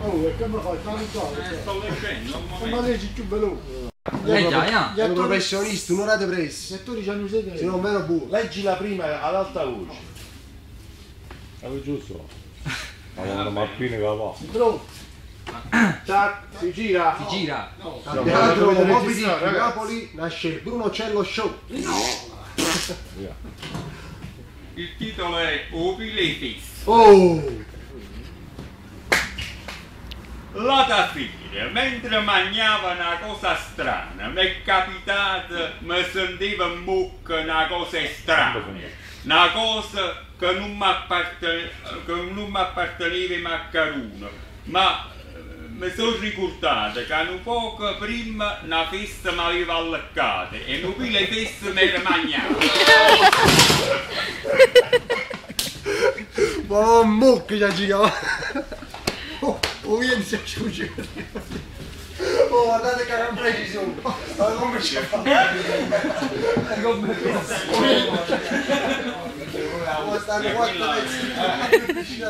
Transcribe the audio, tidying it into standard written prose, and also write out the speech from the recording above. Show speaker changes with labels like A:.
A: Oh, e che mi fai tanto?
B: Sto leggendo, un
A: Ma leggi più veloce.
C: Già,
A: Gli attori
D: professionisti, un'ora di
A: gli
D: pressa.
A: attori hanno sede.
D: Se non meno buono.
E: Leggila prima ad alta voce. È giusto? Allora, Martini che va.
A: Pronto?
E: Tac, si gira.
C: si gira.
D: Al teatro Moby Dick di Napoli nasce il Bruno Cello Show.
B: Il titolo è Opiletis.
D: Oh!
B: La da fine, mentre mangiava una cosa strana, mi è capitato, mi sentivo in bocca una cosa strana, una cosa che non mi apparteneva ai maccheroni, ma mi sono ricordato che un poco prima una festa mi aveva alleccata e non più le feste mi era mangiata.
D: Ma mucca già girava! Oh, io si asciugge! Oh, guardate che non preciso! Ma come ci fa? Come stanno quattro pezzi?